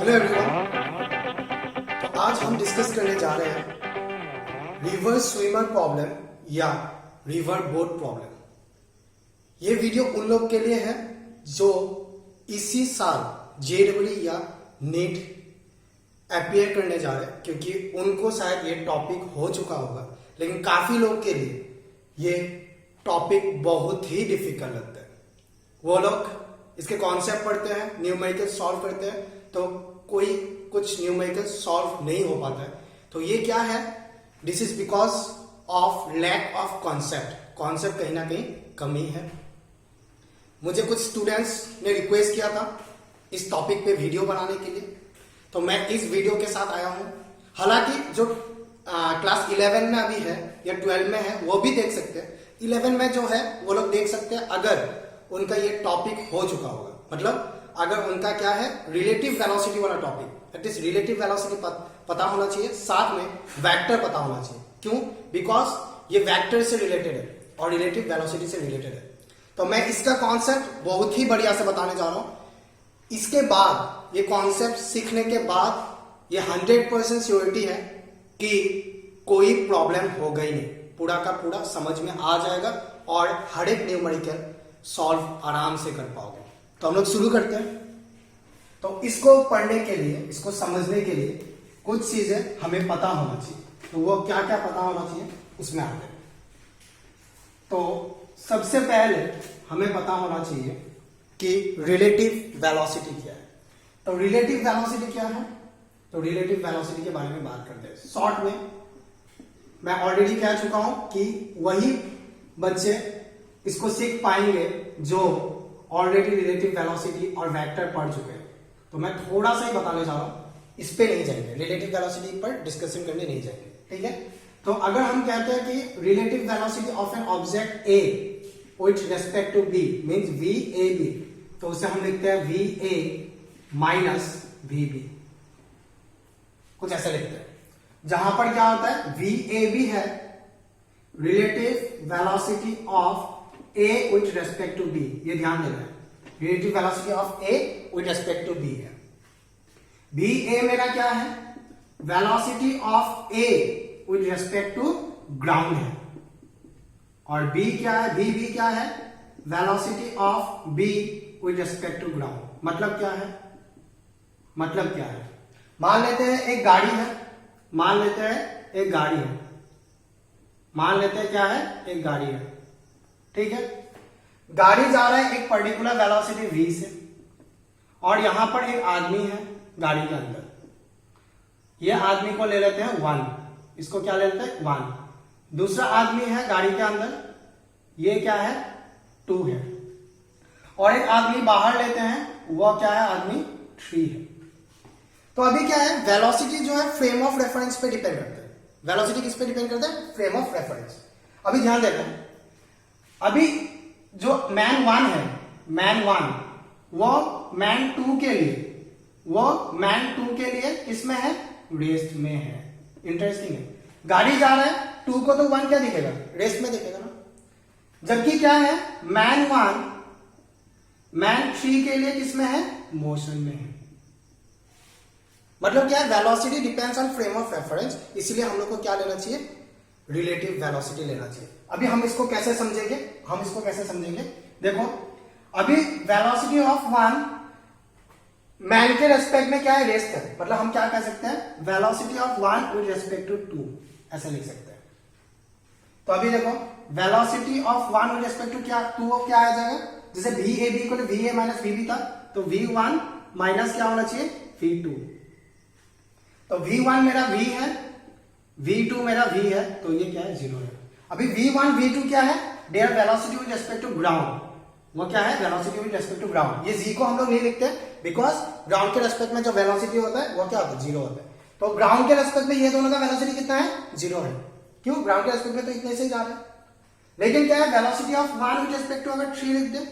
Hello everyone. तो आज हम डिस्कस करने जा रहे हैं रिवर स्विमर प्रॉब्लम या रिवर बोट प्रॉब्लम। ये वीडियो उन लोग के लिए है जो इसी साल जेईई या नीट अपीयर करने जा रहे हैं, क्योंकि उनको शायद ये टॉपिक हो चुका होगा, लेकिन काफी लोग के लिए ये टॉपिक बहुत ही डिफिकल्ट लगता है। वो लोग इसके कॉन्सेप्ट पढ़ते हैं, न्यूमेरिकल सॉल्व करते हैं, तो कोई कुछ न्यूमेरिकल सॉल्व नहीं हो पाता है। तो ये क्या है? This is because of lack of concept. Concept कहीं ना कहीं कमी है। मुझे कुछ स्टूडेंट्स ने रिक्वेस्ट किया था इस टॉपिक पे वीडियो बनाने के लिए, तो मैं इस वीडियो के साथ आया हूं। हालांकि जो क्लास 11 में अभी है या 12 में है वो भी देख सकते हैं। 11 में जो है वो लोग देख सकते हैं अगर उनका ये टॉपिक हो चुका होगा, मतलब अगर उनका क्या है रिलेटिव वेलोसिटी वाला टॉपिक, एटलीस्ट रिलेटिव वेलोसिटी पता होना चाहिए, साथ में वेक्टर पता होना चाहिए। क्यों? बिकॉज ये वेक्टर से रिलेटेड है और रिलेटिव वेलोसिटी से रिलेटेड है। तो मैं इसका कॉन्सेप्ट बहुत ही बढ़िया से बताने जा रहा हूं। इसके बाद ये कॉन्सेप्ट सीखने के बाद ये 100% श्योरिटी है कि कोई प्रॉब्लम होगा ही नहीं, पूरा का पूरा समझ में आ जाएगा और हर एक न्यूमेरिकल सॉल्व आराम से कर पाओगे। तो हम लोग शुरू करते हैं। तो इसको पढ़ने के लिए, इसको समझने के लिए कुछ चीजें हमें पता होना चाहिए। तो वो क्या क्या पता होना चाहिए उसमें आते हैं। तो सबसे पहले हमें पता होना चाहिए कि रिलेटिव वेलोसिटी क्या है। तो रिलेटिव वेलोसिटी क्या है? तो रिलेटिव वेलोसिटी के बारे में बात करते हैं शॉर्ट में। मैं ऑलरेडी कह चुका हूं कि वही बच्चे इसको सीख पाएंगे जो ऑलरेडी रिलेटिव वेलोसिटी और वेक्टर पढ़ चुके हैं। तो मैं थोड़ा सा ही बताने जा रहा हूं, इस पे नहीं जाएंगे, रिलेटिव वेलोसिटी पर डिस्कशन करने नहीं जाएंगे, ठीक है। तो अगर हम कहते हैं कि relative velocity of an object A with respect to B means V A B, तो उसे हम लिखते हैं V A minus V B, कुछ ऐसा लिखते हैं। जहां पर क्या होता है वी ए बी है relative velocity of A with respect to B, ये ध्यान देना है। Relative velocity of A with respect to B है। बी ए मेरा क्या है? Velocity of A with respect to ground है। और बी क्या है? बी बी क्या है? Velocity of B with respect to ground. मतलब क्या है? मतलब क्या है? मान लेते हैं एक गाड़ी है, मान लेते हैं एक गाड़ी है, मान लेते हैं क्या है? एक गाड़ी है, ठीक है। गाड़ी जा रहा है एक पर्टिकुलर वेलोसिटी v से, और यहां पर एक आदमी है गाड़ी के अंदर। ये आदमी को ले लेते हैं 1, इसको क्या ले लेते हैं 1। दूसरा आदमी है गाड़ी के अंदर, ये क्या है 2 है। और एक आदमी बाहर लेते हैं, वो क्या है? आदमी 3 है। तो अभी क्या है? वेलोसिटी जो है फ्रेम ऑफ रेफरेंस पे डिपेंड करता है। वेलोसिटी किस पे डिपेंड करता है? Frame of reference. अभी ध्यान देते हैं, अभी जो मैन 1 है, मैन 1 वो मैन 2 के लिए, वो मैन 2 के लिए किसमें है? रेस्ट में है। इंटरेस्टिंग है। गाड़ी जा रहा है 2 को तो 1 क्या दिखेगा? रेस्ट में दिखेगा ना। जबकि क्या है? मैन 1 मैन 3 के लिए किसमें है? मोशन में है। मतलब क्या है? Velocity depends on frame of reference, इसलिए हम लोग को क्या लेना चाहिए? रिलेटिव वेलोसिटी लेना चाहिए। अभी हम इसको कैसे समझेंगे? हम इसको कैसे समझेंगे? देखो, अभी वेलोसिटी ऑफ 1 मैन के रेस्पेक्ट में क्या है? रेस्ट है। मतलब हम क्या कह सकते हैं? Velocity of 1 with respect to 2, ऐसे लिख सकते हैं। तो अभी देखो, velocity of 1 with respect to क्या 2 क्या आ जाएगा? जैसे वी ए बी को V A minus V B था, तो V1 माइनस क्या होना चाहिए? V2। तो V1 मेरा V है, V2 मेरा V है, तो ये क्या है? 0 है। अभी V1 V2 क्या है? Their velocity with respect to ground. वो क्या है? Velocity with respect to ground. ये जी को हम लोग नहीं लिखते बिकॉज ग्राउंड के रेस्पेक्ट में जो वेलोसिटी होता है वो क्या होता है? 0 होता है। तो ग्राउंड के रेस्पेक्ट में ये दोनों का वेलोसिटी कितना है? 0 है। क्यों? ग्राउंड के रेस्पेक्ट में तो इतने से ही जा रहा है। लेकिन क्या है? Velocity of 1 with respect to अगर 3 लिख दे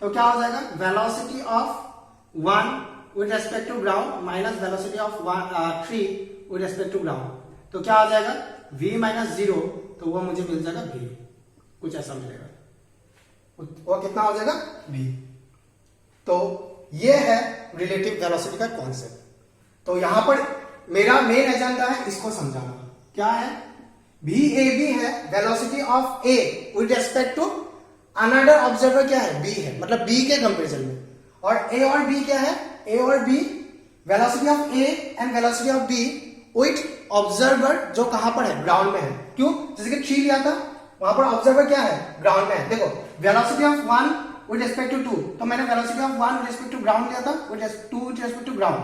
तो क्या हो जाएगा? Velocity of 1 with respect to ground minus velocity of 3 with respect to ground, तो क्या आ जाएगा? v माइनस 0, तो वो मुझे मिल जाएगा v, कुछ ऐसा मिलेगा। वो कितना हो जाएगा? v। तो ये है रिलेटिव वेलोसिटी का कॉन्सेप्ट। तो यहां पर मेरा मेन एजेंडा है इसको समझाना। क्या है? VAB है velocity of A with respect to another observer क्या है? B है, मतलब B के कंपेरिजन में। और A और B क्या है? A और B velocity of A and velocity of B with observer जो कहां पर है? ग्राउंड में है। क्यों? जैसे कि 3 लिया था, वहां पर ऑब्जर्वर क्या है? ग्राउंड में है। देखो velocity of 1 with respect to 2, तो मैंने velocity of 1 with respect to ground लिया था, with 2 with respect to ground.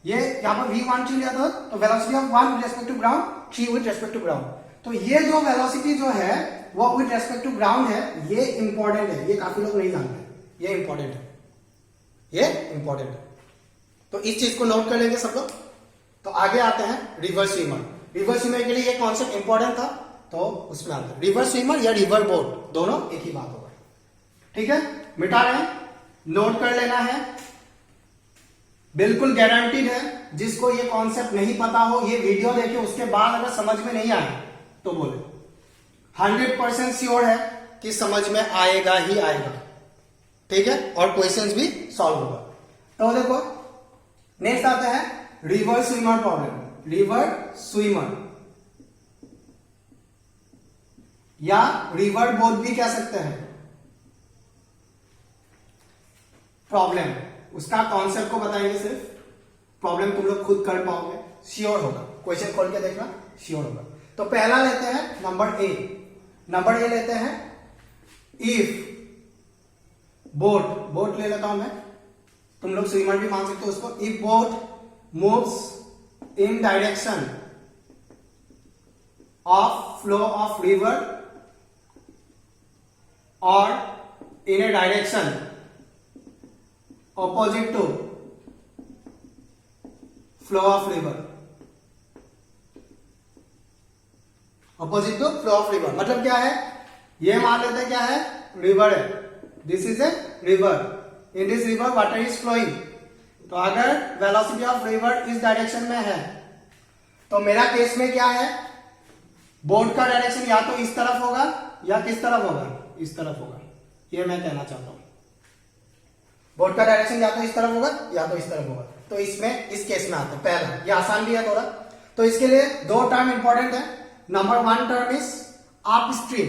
ये यहां पर V1 लिया था, तो velocity of 1 with respect to ground, 3 with respect to ground. तो ये जो वेलोसिटी जो है वो विद रिस्पेक्ट टू ग्राउंड है, ये इंपॉर्टेंट है, ये काफी लोग नहीं जानते, ये इंपॉर्टेंट है, ये इंपॉर्टेंट है। तो इस चीज को नोट कर लेंगे सब लोग। तो आगे आते हैं रिवर स्विमर। रिवर स्विमर के लिए ये कॉन्सेप्ट इंपॉर्टेंट था, तो उसमें आते हैं। रिवर स्विमर या रिवर बोट दोनों एक ही बात होगा। ठीक है, मिटा रहे हैं, नोट कर लेना है। बिल्कुल गारंटीड है, जिसको ये कॉन्सेप्ट नहीं पता हो, ये वीडियो देखे उसके बाद अगर समझ में नहीं आए तो बोले। 100% श्योर है कि समझ में आएगा ही आएगा। ठीक है, और क्वेश्चंस भी सॉल्व होगा। तो देखो नेक्स्ट आता है river swimmer problem. River swimmer या रिवर बोट भी कह सकते हैं। प्रॉब्लम, उसका कॉन्सेप्ट को बताएंगे सिर्फ, प्रॉब्लम तुम लोग खुद कर पाओगे, श्योर होगा। क्वेश्चन खोल के देखना, श्योर होगा। तो पहला लेते हैं नंबर ए। नंबर ए लेते हैं, इफ बोट, बोट ले लेता हूं मैं, तुम लोग स्विमर भी मान सकते हो उसको। If boat moves in direction of flow of river और in a direction opposite to flow of river, opposite to flow of river मतलब क्या है? ये मान लेते हैं क्या है? रिवर है, this is a river, in this river water is flowing. तो अगर वेलोसिटी ऑफ रिवर इस डायरेक्शन में है, तो मेरा केस में क्या है? बोट का डायरेक्शन या तो इस तरफ होगा या किस तरफ होगा? इस तरफ होगा। ये मैं कहना चाहता हूं, बोट का डायरेक्शन या तो इस तरफ होगा या तो इस तरफ होगा। तो इसमें इस केस में आता है पहला, ये आसान भी है थोड़ा। तो इसके लिए दो टर्म इंपॉर्टेंट है। Number 1 term is up stream,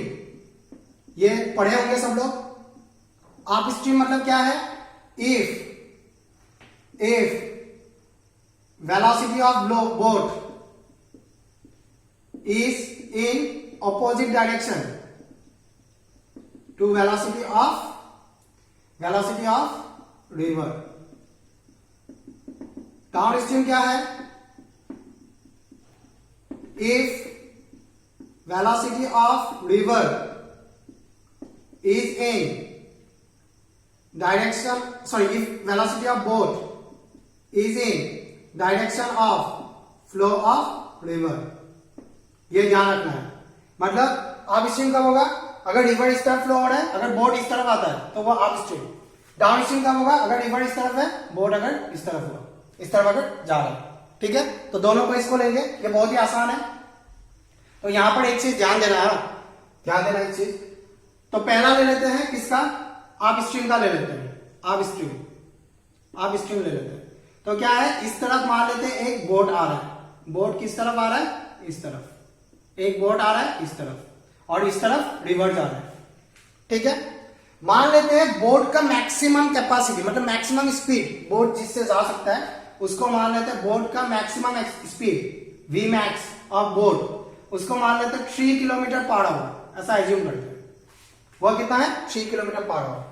ये पढ़े होंगे सब लोग। अप स्ट्रीम मतलब क्या है? If velocity of boat is in opposite direction to velocity of river. Downstream क्या है? if velocity of river is in direction, if velocity of boat is in direction of flow of river, ये ध्यान रखना है। मतलब up stream कब होगा? अगर रिवर इस तरफ फ्लो हो रहा है, अगर बोट इस तरफ आता है तो वो अप स्ट्रीम। डाउन स्ट्रीम कब होगा? अगर रिवर इस तरफ है, बोट अगर इस तरफ होगा, इस तरफ अगर जा रहा है। ठीक है, तो दोनों को इसको लेंगे, ये बहुत ही आसान है। तो यहां पर एक चीज ध्यान देना है, ध्यान देना एक चीज। तो पहला ले लेते हैं किसका? अप स्ट्रीम का ले लेते हैं, अप स्ट्रीम ले लेते हैं। तो क्या है? इस तरफ मान लेते हैं एक बोट आ रहा है। बोट किस तरफ आ रहा है? इस तरफ। एक बोट आ रहा है इस तरफ, और इस तरफ रिवर जा रहा है। ठीक है, मान लेते हैं बोट का मैक्सिमम कैपेसिटी, मतलब मैक्सिमम स्पीड बोट जिससे जा सकता है उसको मान लेते हैं बोट का maximum speed, V max of boat, उसको मान लेते हैं 3 किलोमीटर पर आवर, ऐसा एज्यूम करते हैं। वो कितना है? 3 किलोमीटर पर आवर।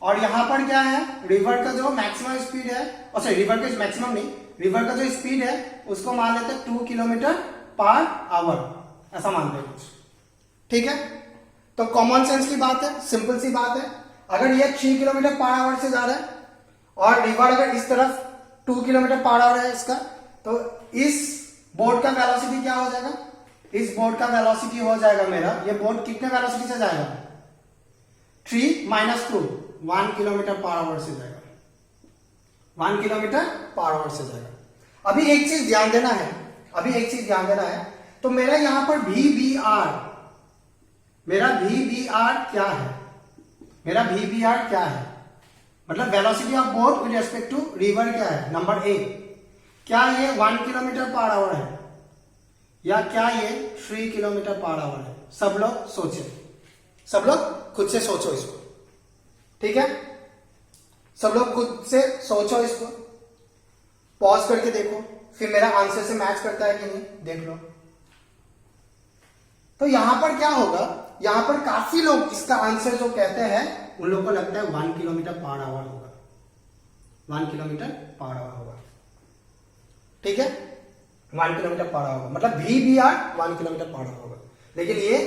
और यहां पर क्या है? रिवर का जो मैक्सिमम स्पीड है, और सॉरी रिवर का मैक्सिमम नहीं, रिवर का जो स्पीड है उसको मान लेते हैं 2 किलोमीटर पर आवर, ऐसा मानते हैं कुछ। ठीक है, तो कॉमन सेंस की बात है, सिंपल सी बात है। अगर ये 3 किलोमीटर पर आवर से जा रहा है और रिवर अगर इस तरफ 2 किलोमीटर पर आवर है इसका, तो इस बोट का वेलोसिटी क्या हो जाएगा? इस बोट का वेलोसिटी हो जाएगा मेरा, ये बोट कितने वेलोसिटी से जाएगा? 3 - 2, 1 किलोमीटर पर आवर से जाएगा, 1 किलोमीटर पर आवर से जाएगा। अभी एक चीज ध्यान देना है, तो मेरा यहां पर VBR, मेरा VBR क्या है? मतलब velocity of boat with respect to river क्या है, नंबर ए, क्या ये 1 किलोमीटर पर आवर है या क्या ये 3 किलोमीटर पर आवर है? सब लोग सोचे, सब लोग खुद से सोचो इसको, ठीक है? सब लोग खुद से सोचो इसको, पॉज करके देखो, फिर मेरा आंसर से मैच करता है कि नहीं देख लो। तो यहां पर क्या होगा, यहां पर काफी लोग इसका आंसर जो कहते हैं उन लोगों को लगता है 1 किलोमीटर पर आवर होगा, 1 किलोमीटर पर आवर होगा, ठीक है? 1 किलोमीटर पर आवर होगा, मतलब VBR 1 किलोमीटर पर आवर होगा, लेकिन ये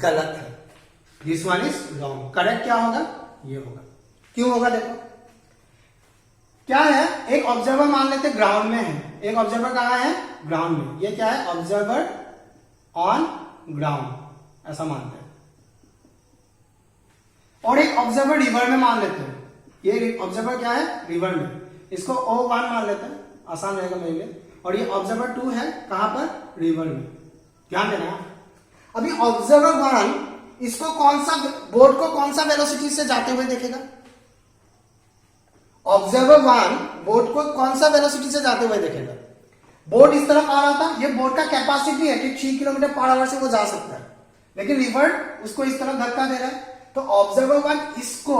गलत है। This one is wrong. Correct क्या होगा, ये होगा। क्यों होगा देखो, क्या है, एक ऑब्जर्वर मान लेते ग्राउंड में है, एक ऑब्जर्वर कहां है, ग्राउंड में, ये क्या है, ऑब्जर्वर ऑन ग्राउंड, ऐसा मानते हैं। और एक ऑब्जर्वर रिवर में मान लेते हैं, ये ऑब्जर्वर क्या है, रिवर में, इसको O1 मान लेते हैं, आसान रहेगा मेरे लिए। और ये ऑब्जर्वर 2 है कहां पर, रिवर में, ध्यान देना। अभी ऑब्जर्वर 1 इसको कौन सा, बोट को कौन सा वेलोसिटी से जाते हुए देखेगा, ऑब्जर्वर 1 बोट को कौन सा वेलोसिटी से जाते हुए देखेगा, बोट इस तरफ आ रहा था, ये बोट का कैपेसिटी है कि 3 किलोमीटर पर आवर से वो जा सकता है, लेकिन रिवर उसको इस तरफ धक्का दे रहा है, तो ऑब्जर्वर 1 इसको,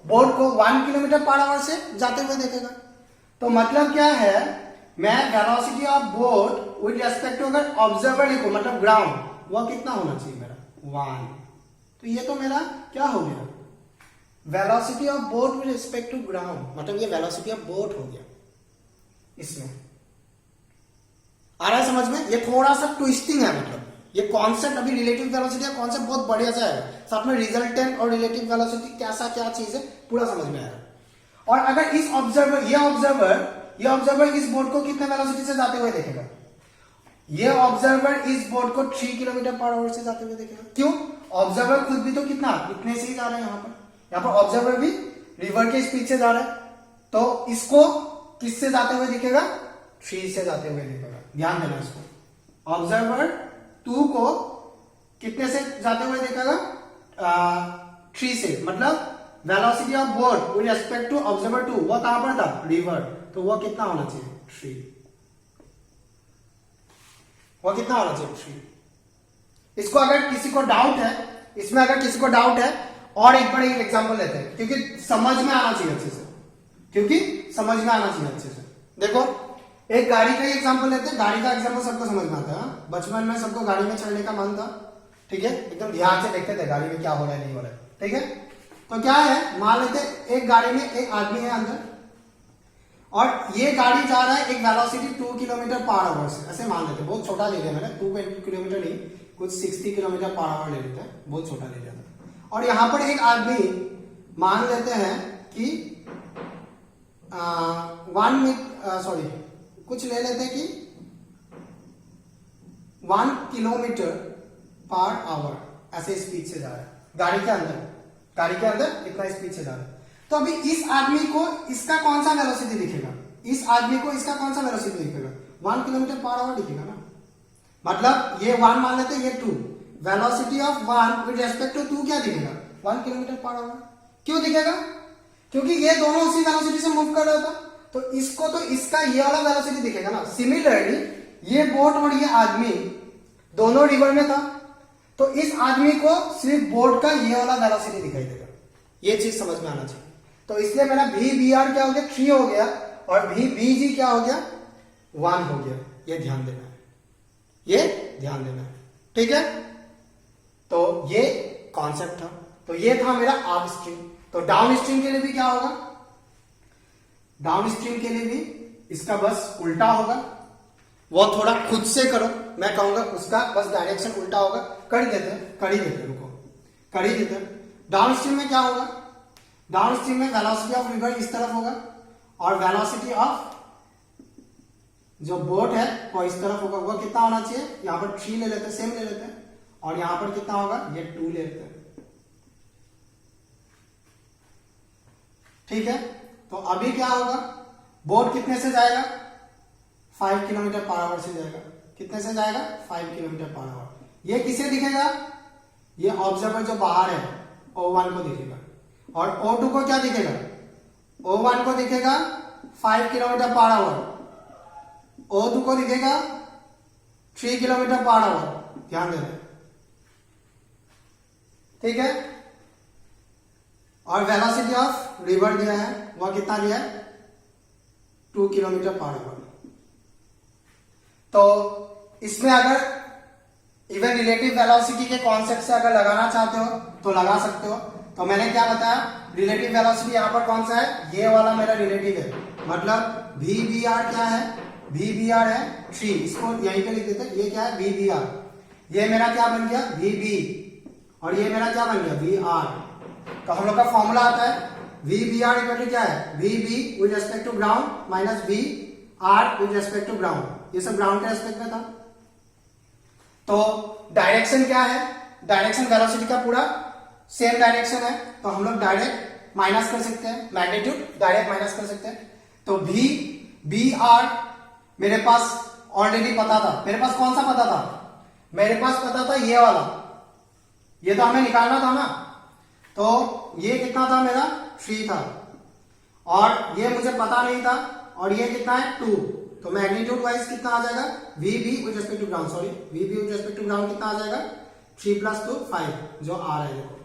बोट को 1 किलोमीटर पर आवर से जाते हुए देखेगा। तो मतलब क्या है, मैं velocity of boat with respect to अगर ऑब्जर्वर लिखूं, मतलब ग्राउंड, वह कितना होना चाहिए मेरा, 1। तो ये तो मेरा क्या हो गया, velocity of boat with respect to ground, मतलब ये वेलोसिटी ऑफ बोट हो गया। इसमें आ रहा है समझ में, ये थोड़ा सा ट्विस्टिंग है, मतलब ये कॉन्सेप्ट, अभी रिलेटिव वेलोसिटी का कॉन्सेप्ट बहुत बढ़िया सा है, साथ में रिजल्टेंट और रिलेटिव वेलोसिटी कैसा क्या चीज है पूरा समझ में आएगा। और अगर इस ऑब्जर्वर, ये ऑब्जर्वर इस बोट को कितने वेलोसिटी से जाते हुए देखेगा, ये ऑब्जर्वर इस बोट को 3 किलोमीटर पर आवर से जाते हुए देखेगा। क्यों, ऑब्जर्वर खुद भी तो कितना, इतने से ही जा रहे हैं, यहाँ पर ऑब्जर्वर भी रिवर के स्पीड से जा रहा है, तो इसको किससे जाते हुए दिखेगा, 3 से जाते हुए दिखेगा। ध्यान देना इसको, ऑब्जर्वर 2 को कितने से जाते हुए देखेगा, 3 से, मतलब velocity of boat with respect to observer 2, वो कहां पर था, रिवर, तो वो कितना होना चाहिए, 3, वो कितना होना चाहिए, 3। इसको अगर किसी को डाउट है, इसमें अगर किसी को डाउट है, और एक बड़ा एग्जांपल लेते हैं, क्योंकि समझ में आना चाहिए अच्छे से, क्योंकि समझ में आना चाहिए अच्छे से। देखो एक गाड़ी का एग्जांपल लेते हैं, गाड़ी का एग्जांपल सबको समझ में आता है, बचपन में सबको गाड़ी में चढ़ने का मन था, ठीक है, एकदम ध्यान से देखते थे गाड़ी में क्या हो रहा है नहीं हो रहा है, ठीक है। तो क्या है, मान लेते एक गाड़ी में एक आदमी है अंदर, और ये गाड़ी जा रहा है एक वेलोसिटी 2 किलोमीटर पर आवर से, ऐसे मान लेते, बहुत छोटा ले लिया मैंने, 2 किलोमीटर नहीं, कुछ 60 किलोमीटर पर आवर ले लेते हैं, बहुत छोटा ले लिया। और यहां पर एक आदमी मान लेते हैं कि 1 किलोमीटर पर आवर ऐसे स्पीड से जा रहा है, गाड़ी के अंदर इतना स्पीड से जा रहा है। तो अभी इस आदमी को इसका कौन सा वेलोसिटी दिखेगा, इस आदमी को इसका कौन सा वेलोसिटी दिखेगा, 1 किलोमीटर पर आवर दिखेगा ना, मतलब ये 1 मान लेते हैं, ये 2, velocity of 1 with respect to 2 क्या दिखेगा, 1 किलोमीटर पर आवर। क्यों दिखेगा, क्योंकि ये दोनों उसी वेलोसिटी से मूव कर रहा था, तो इसको तो इसका ये वाला वेलोसिटी दिखेगा ना। सिमिलरली ये बोट और ये आदमी दोनों रिवर में था, तो इस आदमी को सिर्फ बोट का ये वाला वेलोसिटी दिखाई देगा, ये चीज समझ में आना चाहिए। तो इसलिए मेरा VBR क्या हो गया, 3 हो गया, और VBG क्या हो गया, 1 हो गया। ये ध्यान देना है, ये ध्यान देना है, ठीक है। तो ये कॉन्सेप्ट था, तो ये था मेरा अप स्ट्रीम। तो डाउन स्ट्रीम के लिए भी क्या होगा, डाउन स्ट्रीम के लिए भी इसका बस उल्टा होगा, वो थोड़ा खुद से करो, मैं कहूंगा उसका बस डायरेक्शन उल्टा होगा, कर ही देते रुको, कर ही देते। डाउन स्ट्रीम में क्या होगा, डाउन स्ट्रीम में वेलोसिटी ऑफ रिवर इस तरफ होगा, और वेलोसिटी ऑफ जो बोट है वो इस तरफ होगा। वो कितना होना चाहिए, यहां पर 3 ले लेते हैं, सेम ले लेते हैं, और यहां पर कितना होगा, ये 2 ले लेते हैं, ठीक है। तो अभी क्या होगा, बोट कितने से जाएगा, 5 किलोमीटर पर आवर से जाएगा, कितने से जाएगा, 5 किलोमीटर पर आवर। ये किसे दिखेगा, ये ऑब्जर्वर जो बाहर है O1 को दिखेगा, और O2 को क्या दिखेगा, O1 को दिखेगा 5 किलोमीटर पर आवर, O2 को दिखेगा 3 किलोमीटर पर आवर। ध्यान देना, ठीक है। और वेलोसिटी ऑफ रिवर दिया है, वह कितना दिया है 2 किलोमीटर पर आवर। तो इसमें अगर इवन रिलेटिव वेलोसिटी के कॉन्सेप्ट से अगर लगाना चाहते हो तो लगा सकते हो। तो मैंने क्या बताया, रिलेटिव वेलोसिटी यहां पर कौन सा है, ये वाला मेरा रिलेटिव है, मतलब VBR क्या है, VBR है 3, इसको यहीं पे लिख देते हैं, ये क्या है VBR, ये मेरा क्या बन गया VB, और ये मेरा क्या बन गया VR। तो हम लोग का फॉर्मूला आता है VBR इक्वल टू क्या है, VB with respect to ground minus VR with respect to ground, ये सब ग्राउंड के रिस्पेक्ट में था। तो डायरेक्शन क्या है, डायरेक्शन वेलोसिटी का पूरा सेम डायरेक्शन है, तो हम लोग डायरेक्ट माइनस कर सकते हैं, मैग्नीट्यूड डायरेक्ट माइनस कर सकते हैं। तो VBR मेरे पास ऑलरेडी पता था, मेरे पास कौन सा पता था, मेरे पास पता था ये वाला, ये तो हमें निकालना था ना। तो ये कितना था मेरा 3 था, और ये मुझे पता नहीं था, और ये कितना है 2। तो मैग्नीट्यूड वाइज कितना आ जाएगा, VB with respect to ground, sorry VB with respect to ground कितना आ जाएगा 3 + 2 5, जो आ रहा है देखो,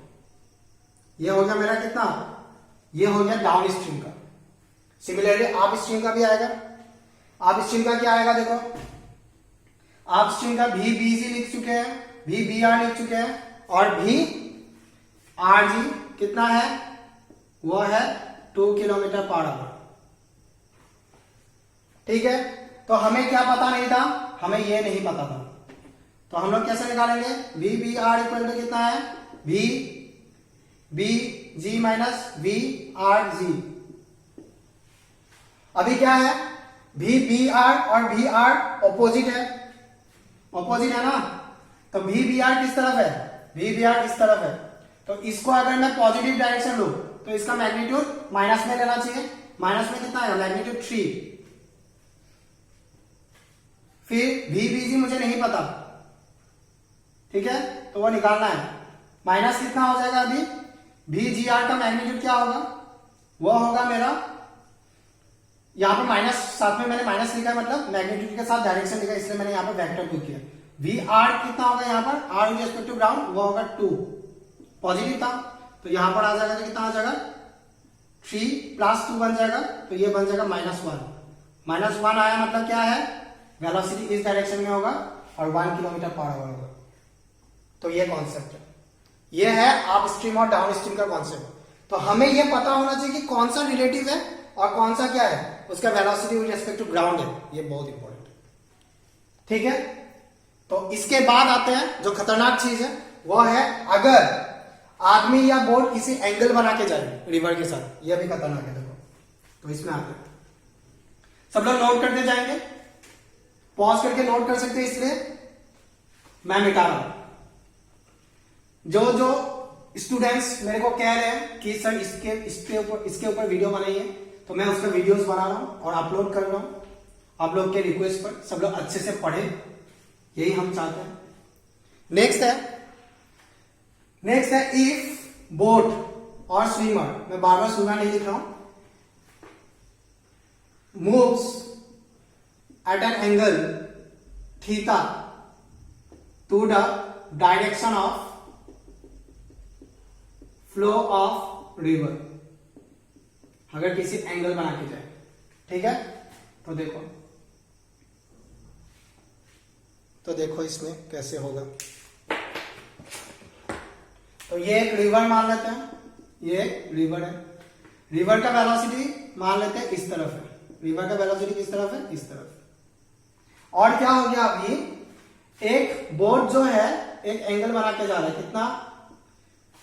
ये हो गया मेरा कितना, ये हो गया डाउन स्ट्रीम का। सिमिलरली अप स्ट्रीम का भी आएगा, अप स्ट्रीम का क्या आएगा देखो, अप स्ट्रीम का VBG लिख चुके हैं, VBR लिख चुके हैं, और VRG कितना है, वो है 2 किलोमीटर पर आवर। ठीक है, तो हमें क्या पता नहीं था, हमें ये नहीं पता था, तो हम लोग कैसे निकालेंगे, VBR इक्वल टू कितना है, VBG माइनस VRG। अभी क्या है, VBR और VR ऑपोजिट है, ऑपोजिट है ना, तो VBR किस तरफ है, VBR इस तरफ है, तो इसको अगर मैं पॉजिटिव डायरेक्शन लूं तो इसका मैग्नीट्यूड माइनस में लेना चाहिए, माइनस में कितना है मैग्नीट्यूड 3। फिर VBG मुझे नहीं पता, ठीक है, तो वो निकालना है, माइनस कितना हो जाएगा, अभी VGR का मैग्नीट्यूड क्या होगा, वो होगा मेरा, यहां पर माइनस साथ में मैंने माइनस लिखा है, मतलब मैग्नीट्यूड के साथ डायरेक्शन लिखा, इसलिए मैंने यहां पर वेक्टर को किया। VR कितना होगा यहाँ पर, R with respect to ground, वो होगा 2, पॉजिटिव था, तो यहां पर आ जाएगा, तो कितना आ जाएगा 3 + 2 बन जाएगा, तो ये बन जाएगा -1, -1 आया, मतलब क्या है, वेलोसिटी इस डायरेक्शन में होगा और 1 किलोमीटर पर आवर होगा। तो ये कॉन्सेप्ट है, ये है अप स्ट्रीम और डाउन स्ट्रीम का कॉन्सेप्ट। तो हमें ये पता होना चाहिए कि कौन सा रिलेटिव है और कौन सा क्या है, उसका velocity with respect to ground है, ये बहुत इंपॉर्टेंट है। ठीक है, तो इसके बाद आते हैं जो खतरनाक चीज है, वो है अगर आदमी या बोट किसी एंगल बना के जाए रिवर के साथ, ये भी खतरनाक है देखो। तो इसमें आते हैं, सब लोग नोट करते जाएंगे, पॉज करके नोट कर सकते हैं, इसलिए मैं मिटा रहा हूं। जो स्टूडेंट्स मेरे को कह रहे हैं कि सर इसके ऊपर वीडियो बनाइए, तो मैं उसका वीडियोस बना रहा हूं और अपलोड कर रहा हूं आप लोग के रिक्वेस्ट पर। सब लोग अच्छे से पढ़े, यही हम चाहते हैं। नेक्स्ट है इफ बोट और स्विमर, मैं बार बार स्विमर नहीं लिख रहा हूं, moves at an angle theta to the direction of flow of river, अगर किसी एंगल बना के जाए, ठीक है, तो देखो इसमें कैसे होगा। तो ये एक रिवर मान लेते हैं, ये रिवर है, रिवर का वेलोसिटी मान लेते हैं इस तरफ है, रिवर का वेलोसिटी किस तरफ है, इस तरफ। और क्या हो गया, अभी एक बोट जो है एक एंगल बना के जा रहा है, कितना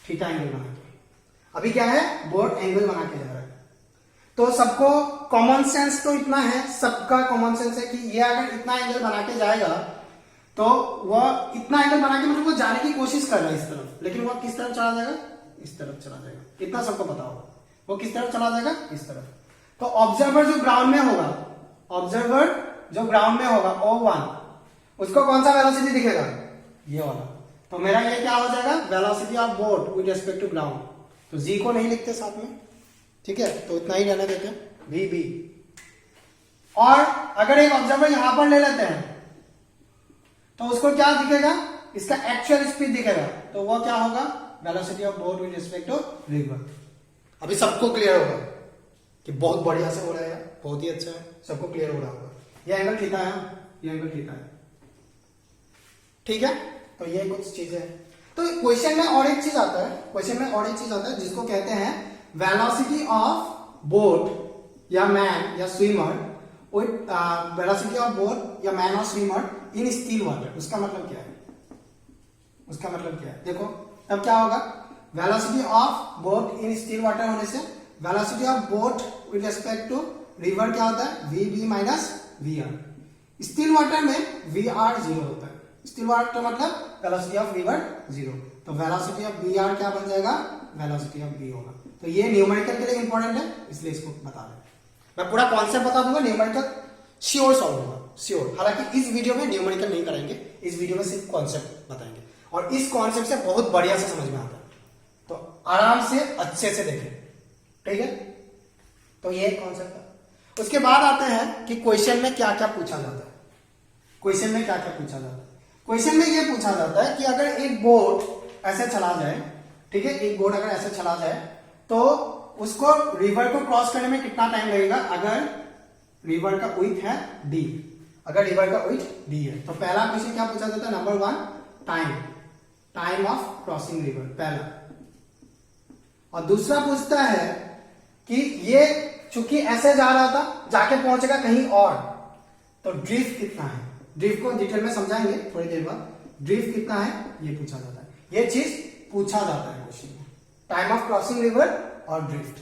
थीटा एंगल बना के, अभी क्या है, बोट एंगल बना के जा रहा है। तो सबको कॉमन सेंस तो इतना है, सबका कॉमन सेंस है कि ये अगर इतना एंगल बना के जाएगा तो वह इतना एंगल बना के मतलब वो जाने की कोशिश कर रहा है इस तरफ, लेकिन वह किस तरफ चला जाएगा, इस तरफ चला जाएगा, इतना सबको पता होगा, वो किस तरफ चला जाएगा, इस तरफ। तो ऑब्जर्वर जो ग्राउंड में होगा, ऑब्जर्वर जो ग्राउंड में होगा O1, उसको कौन सा वेलोसिटी दिखेगा, ये वाला। तो मेरा ये क्या हो जाएगा, velocity of boat with respect to ground. तो G को नहीं लिखते साथ में, ठीक है, तो इतना ही रहने देते हैं वी बी। और अगर एक ऑब्जर्वर यहां पर ले लेते हैं तो उसको क्या दिखेगा, इसका एक्चुअल स्पीड दिखेगा, तो वो क्या होगा, velocity of boat with respect to river. अभी सबको क्लियर होगा कि बहुत बढ़िया से हो रहा है यार, बहुत ही अच्छा है, सबको क्लियर हो रहा होगा। ये एंगल थीटा है, ये एंगल थीटा है, ठीक है। तो ये कुछ चीजें हैं। तो क्वेश्चन में और एक चीज आता है, क्वेश्चन में और एक चीज आता है जिसको कहते हैं वेलोसिटी ऑफ बोट या मैन या स्विमर, वेलोसिटी ऑफ बोट या मैन और स्विमर इन स्टिल वाटर। उसका मतलब क्या है, उसका मतलब क्या है, देखो तब क्या होगा, velocity of boat in still water होने से velocity of boat with respect to river क्या होता है, V B minus we R. Still water में वी आर जीरो होता है, स्टिल वाटर मतलब वेलोसिटी ऑफ रिवर जीरो, तो वेलोसिटी ऑफ वी आर क्या बन जाएगा, वेलोसिटी ऑफ वी होगा। तो ये न्यूमेरिकल के लिए इंपॉर्टेंट है, इसलिए इसको बता रहे हैं। मैं पूरा कॉन्सेप्ट बता दूंगा, न्यूमेरिकल श्योर सॉल्व होगा, श्योर। हालांकि इस वीडियो में न्यूमेरिकल नहीं कराएंगे, इस वीडियो में सिर्फ कॉन्सेप्ट बताएंगे, और इस कॉन्सेप्ट से बहुत बढ़िया से समझ में आता है, तो आराम से अच्छे से देखें, ठीक है। तो ये कॉन्सेप्ट है। उसके बाद आते हैं कि क्वेश्चन में क्या क्या पूछा जाता है। क्वेश्चन में क्या क्या पूछा जाता है, क्वेश्चन में ये पूछा जाता है कि अगर एक बोट ऐसे चला जाए, ठीक है, एक बोट अगर ऐसे चला जाए तो उसको रिवर को क्रॉस करने में कितना टाइम लगेगा, अगर रिवर का विड्थ है डी, अगर रिवर का विड्थ डी है। तो पहला क्वेश्चन क्या पूछा जाता है, number 1 time, time of crossing river, पहला। और दूसरा पूछता है कि ये चूंकि ऐसे जा रहा था, जाके पहुंचेगा कहीं और, तो ड्रिफ्ट कितना है, ड्रिफ्ट को डिटेल में समझाएंगे थोड़ी देर बाद, ड्रिफ्ट कितना है ये पूछा जाता है, ये चीज पूछा जाता है क्वेश्चन में, टाइम ऑफ क्रॉसिंग रिवर और ड्रिफ्ट,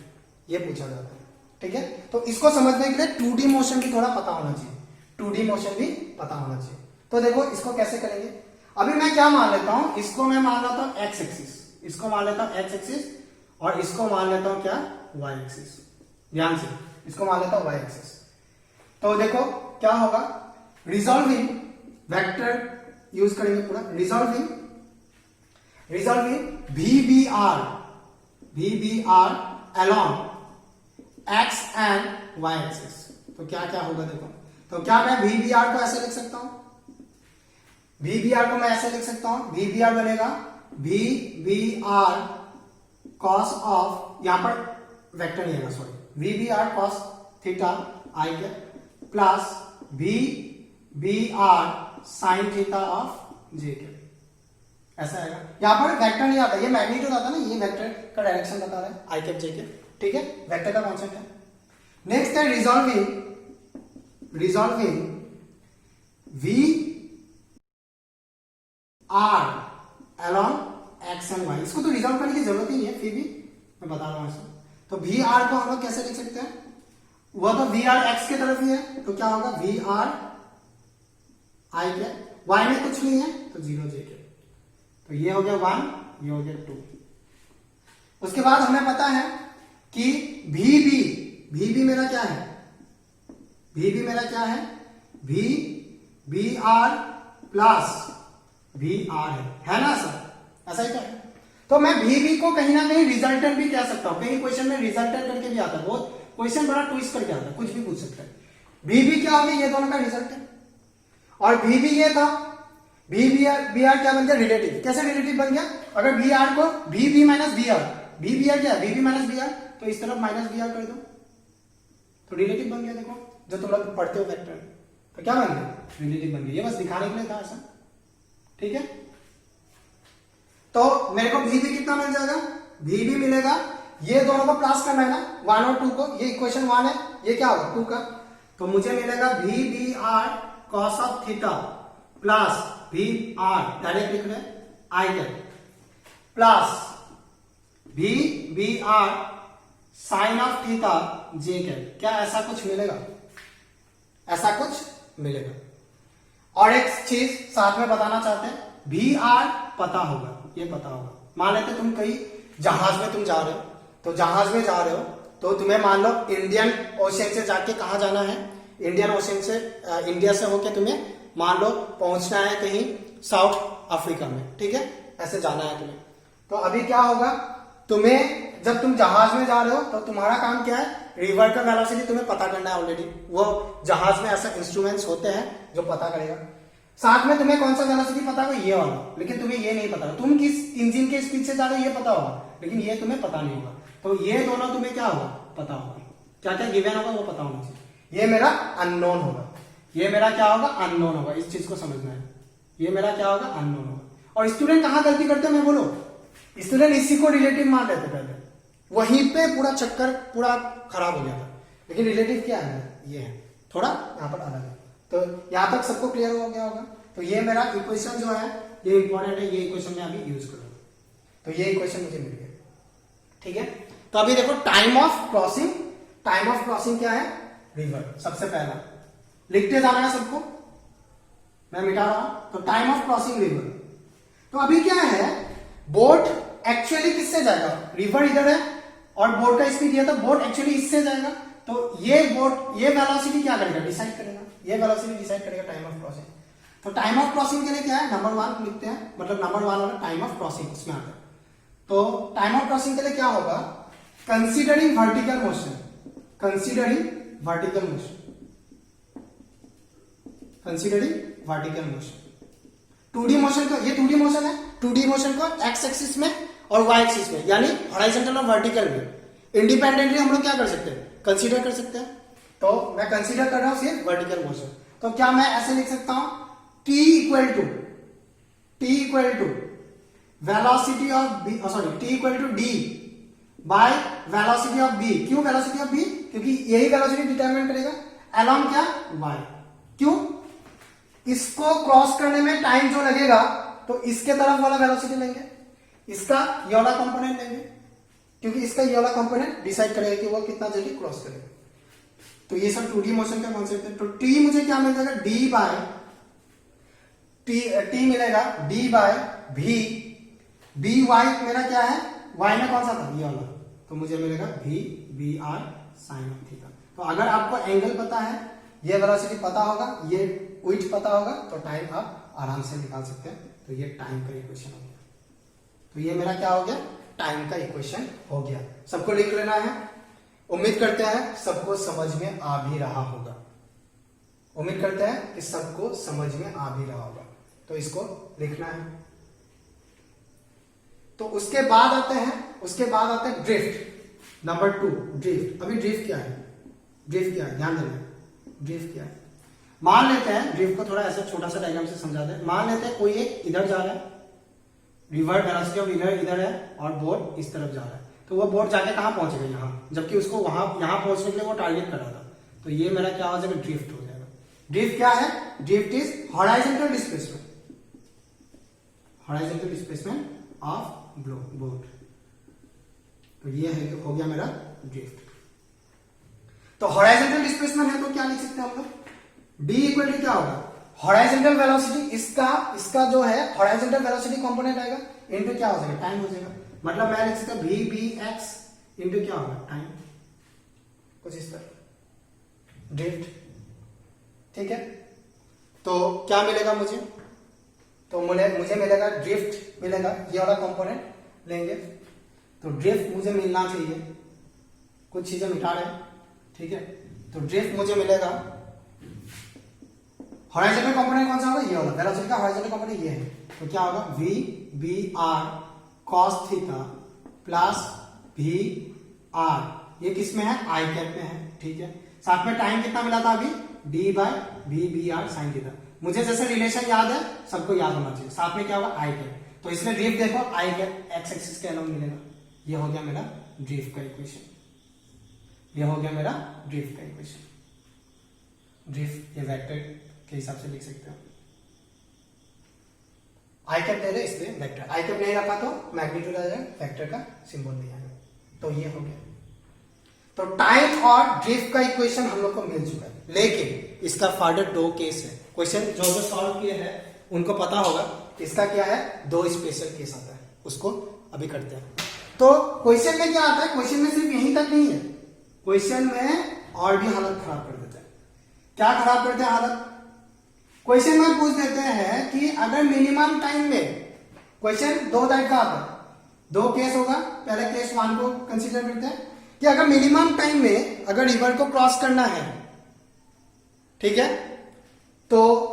ये पूछा जाता है, ठीक है। तो इसको समझने के लिए 2D मोशन भी थोड़ा पता होना चाहिए, 2D मोशन भी पता होना चाहिए। तो देखो इसको कैसे करेंगे, अभी मैं क्या मान लेता हूं, इसको मैं मान लेता हूं एक्स एक्सिस, इसको मान लेता हूं एक्स एक्सिस, और इसको मान लेता हूं क्या, वाई एक्सिस। ध्यान से, इसको मान लेता हूं वाई एक्सिस। तो देखो क्या होगा, रिजॉल्विंग वेक्टर यूज करेंगे पूरा, resolving VBR along x and y axis. तो क्या क्या होगा देखो, तो क्या मैं VBR को ऐसे लिख सकता हूं, VBR को मैं ऐसे लिख सकता हूं, VBR बनेगा VBR cos ऑफ, यहां पर वेक्टर नहीं है sorry, VBR cos theta i के plus VBR sin theta of j के, ऐसा आएगा। यहां पर वेक्टर नहीं आता, ये मैग्नीट्यूड आता ना, ये वेक्टर का डायरेक्शन बता रहा है आई कैप जे के, ठीक है, वेक्टर का कॉन्सेप्ट है। नेक्स्ट है resolving V R along X and Y. इसको तो रिजॉल्व करने की जरूरत ही नहीं है, फिर भी मैं बता रहा हूं इसको। तो वी आर को हम लोग कैसे लिख सकते हैं, वह तो वी आर एक्स की तरफ ही है, तो क्या होगा वी आर आई के, वाई में कुछ नहीं है तो 0 जे के, तो ये हो गया 1, ये हो गया 2। उसके बाद हमें पता है कि VB मेरा क्या है, VB मेरा क्या है, VBR प्लस VR है ना सर, ऐसा ही तो है। तो मैं VB को कहीं ना कहीं रिजल्टेंट भी कह सकता हूं, कहीं क्वेश्चन में रिजल्टेंट करके भी आता है, बहुत क्वेश्चन बड़ा ट्विस्ट करके आता है, कुछ भी पूछ सकता है। VB क्या होगी, ये दोनों का रिजल्ट है, और VB ये था, VBR क्या बन गया, रिलेटिव। कैसे रिलेटिव बन गया, अगर VR को VB माइनस VR, VBR क्या है, VB माइनस VR, तो इस तरफ माइनस VR कर दो, तो रिलेटिव बन गया। देखो जो तुम लोग पढ़ते हो वेक्टर, तो क्या बन गया, रिलेटिव बन गया। ये बस दिखाने के लिए था ऐसा, ठीक है। तो मेरे को VB कितना मिल जाएगा, VB मिलेगा, ये दोनों को प्लस करना है ना, 1 और 2 को, ये इक्वेशन 1 है, ये क्या होगा 2 का, तो मुझे मिलेगा VBR cos of theta plus VR direct लिख रहे हैं i cap plus VBR sine of theta j cap. क्या ऐसा कुछ मिलेगा, ऐसा कुछ मिलेगा। और एक चीज साथ में बताना चाहते हैं, VR पता होगा, ये पता होगा। मान लेते तुम कहीं जहाज में तुम जा रहे हो, तो जहाज में जा रहे हो तो तुम्हें मान लो इंडियन ओशन से जाके कहां जाना है, इंडियन ओशन से इंडिया से होके तुम्हें मान लो पहुंचना है कहीं साउथ अफ्रीका में, ठीक है, ऐसे जाना है तुम्हें। तो अभी क्या होगा, तुम्हें जब तुम जहाज में जा रहे हो तो तुम्हारा काम क्या है, रिवर का वेलोसिटी तुम्हें पता करना है ऑलरेडी। वो जहाज में ऐसा इंस्ट्रूमेंट्स होते हैं जो पता करेगा। साथ में तुम्हें कौन सा वेलोसिटी पता होगा, ये वाला, लेकिन तुम्हें ये नहीं पता। तुम किस इंजन के स्पीड से जा रहे हो ये पता होगा, लेकिन ये तुम्हें पता नहीं होगा। तो ये दोनों तुम्हें क्या होगा, पता होगा। क्या क्या गिवन होगा वो पता होना चाहिए। ये मेरा अननोन होगा, ये मेरा क्या होगा, अननोन होगा। इस चीज को समझना है, ये मेरा क्या होगा, अननोन होगा। और स्टूडेंट कहां गलती करते हैं मैं बोलो, स्टूडेंट इसी को रिलेटिव मान लेते पहले, वहीं पे पूरा चक्कर पूरा खराब हो गया था। लेकिन रिलेटिव क्या है, ये है, थोड़ा यहाँ पर अलग है। तो यहां तक सबको क्लियर हो गया होगा। तो ये मेरा इक्वेशन जो है ये इंपॉर्टेंट है, ये इक्वेशन में अभी यूज करूंगा। तो ये इक्वेशन मुझे मिल गया, ठीक है। तो अभी देखो time of crossing, time of crossing क्या है, रिवर। सबसे पहला लिखते जाना है सबको, मैं मिटा रहा हूं। तो टाइम ऑफ क्रॉसिंग रिवर। तो अभी क्या है, बोट एक्चुअली किससे जाएगा, रिवर इधर है और बोट का स्पीड ये, तो बोट एक्चुअली इससे जाएगा। तो ये बोट, ये वेलोसिटी क्या करेगा, डिसाइड करेगा, ये वेलोसिटी डिसाइड करेगा टाइम ऑफ क्रॉसिंग। तो टाइम ऑफ क्रॉसिंग के लिए क्या है, नंबर 1 लिखते हैं, मतलब नंबर 1 वाला टाइम ऑफ क्रॉसिंग उसमें आता है। तो टाइम ऑफ क्रॉसिंग के लिए क्या होगा, considering vertical motion, considering vertical motion, considering vertical motion. 2D motion को, ये 2D मोशन है, 2D मोशन को एक्स एक्सिस में और वाई एक्सिस में, यानी हॉरिजॉन्टल और वर्टिकल में इंडिपेंडेंटली हम लोग क्या कर सकते हैं, कंसीडर कर सकते हैं। तो मैं कंसीडर कर रहा हूं सिर्फ वर्टिकल मोशन। तो क्या मैं ऐसे लिख सकता हूं, T equal to velocity of बी, sorry T equal to D by velocity of B। क्यों वेलोसिटी ऑफ B, क्योंकि यही वेलोसिटी डिटरमाइन करेगा अलोंग क्या, y। क्यों, इसको क्रॉस करने में टाइम जो लगेगा तो इसके तरफ वाला वेलोसिटी लेंगे, इसका ये वाला कंपोनेंट लेंगे, क्योंकि इसका ये वाला कंपोनेंट डिसाइड करेगा कि वो कितना जल्दी क्रॉस करेगा। तो ये सब 2D मोशन का कॉन्सेप्ट है। तो T मुझे क्या मिल जाएगा, D बाय T मिलेगा D by V। B Y मेरा क्या है, Y में कौन सा था, ये वाला, तो मुझे मिलेगा V B R sine of theta. तो अगर आपको एंगल पता है, ये वेलोसिटी पता होगा, ये विड्थ पता होगा, तो टाइम आप आराम से निकाल सकते हैं। तो ये टाइम का इक्वेशन हो गया। तो ये मेरा क्या हो गया, टाइम का इक्वेशन हो गया। सबको लिख लेना है। उम्मीद करते हैं सबको समझ में आ भी रहा होगा, उम्मीद करते हैं कि सबको समझ में आ भी रहा होगा। तो इसको लिखना है। तो उसके बाद आते हैं ड्रिफ्ट। Number 2 drift. अभी ड्रिफ्ट क्या है, ड्रिफ्ट क्या है, ध्यान देना, ड्रिफ्ट क्या है। मान लेते हैं ड्रिफ्ट को थोड़ा ऐसा छोटा सा डायग्राम से समझा दे। मान लेते हैं कोई एक इधर जा रहा है, रिवर वेलोसिटी ऑफ इधर है और बोट इस तरफ जा रहा है। तो वो बोट जाके कहां पहुंचेगा, यहां, जबकि उसको यहां पहुंचने के लिए वो टारगेट कर रहा था। तो ये मेरा क्या हो जाएगा, ड्रिफ्ट हो जाएगा। ड्रिफ्ट क्या है, drift is horizontal displacement, horizontal displacement of boat. तो ये है, हो गया मेरा ड्रिफ्ट। तो हॉरिजॉन्टल डिस्प्लेसमेंट है तो क्या लिख सकते हैं हम लोग, D इक्वल टू क्या होगा, हॉरिजॉन्टल वेलोसिटी, इसका जो है हॉरिजॉन्टल वेलोसिटी कंपोनेंट आएगा इनटू क्या हो जाएगा, टाइम हो जाएगा। मतलब मैं लिख सकता हूं VBX इनटू क्या होगा, टाइम, कुछ इस तरह ड्रिफ्ट। ठीक है, तो क्या मिलेगा मुझे, तो मुझे मिलेगा ड्रिफ्ट मिलेगा, ये वाला कंपोनेंट लेंगे। तो ड्रिफ्ट मुझे मिलना चाहिए, कुछ चीजें मिटा रहे हैं, ठीक है। तो ड्रिफ्ट मुझे मिलेगा, हॉरिजॉन्टल कंपोनेंट कौन सा होगा, ये वाला वेलोसिटी का हॉरिजॉन्टल कंपोनेंट ये है। तो क्या होगा, VBR cos theta plus VR, ये किस में है, आई कैप में है, ठीक है। साथ में टाइम कितना मिला था अभी, D by VBR sine theta. मुझे जैसे रिलेशन याद है सबको याद होना चाहिए। साथ में क्या होगा, आई कैप। तो इसमें ड्रिफ्ट देखो, आई कैप एक्स एक्सिस के अलोंग मिलेगा। ये हो गया मेरा ड्रिफ्ट का इक्वेशन, ये हो गया मेरा ड्रिफ्ट का इक्वेशन। ड्रिफ्ट ये वेक्टर के हिसाब से लिख सकते हो, आई कैप ले रहे इसलिए वेक्टर, आई कैप नहीं रखा तो मैग्नीट्यूड आ जाएगा, वेक्टर का सिंबल नहीं आएगा। तो ये हो गया। तो टाइम और ड्रिफ्ट का इक्वेशन हम लोग को मिल चुका है, लेकिन इसका फर्दर 2 केस है। क्वेश्चन जो सॉल्व किए हैं उनको पता होगा इसका क्या है, 2 स्पेशल केस आता है, उसको अभी करते हैं। तो क्वेश्चन में क्या आता है, क्वेश्चन में सिर्फ यहीं तक नहीं है, क्वेश्चन में और भी हालत खराब कर देता है। क्या खराब करते हैं हालत, क्वेश्चन में पूछ देते हैं कि अगर मिनिमम टाइम में, क्वेश्चन 2 टाइप का आता है, दो केस होगा। पहले केस 1 को कंसीडर करते हैं कि अगर मिनिमम टाइम में अगर रिवर को क्रॉस करना है, ठीक है, तो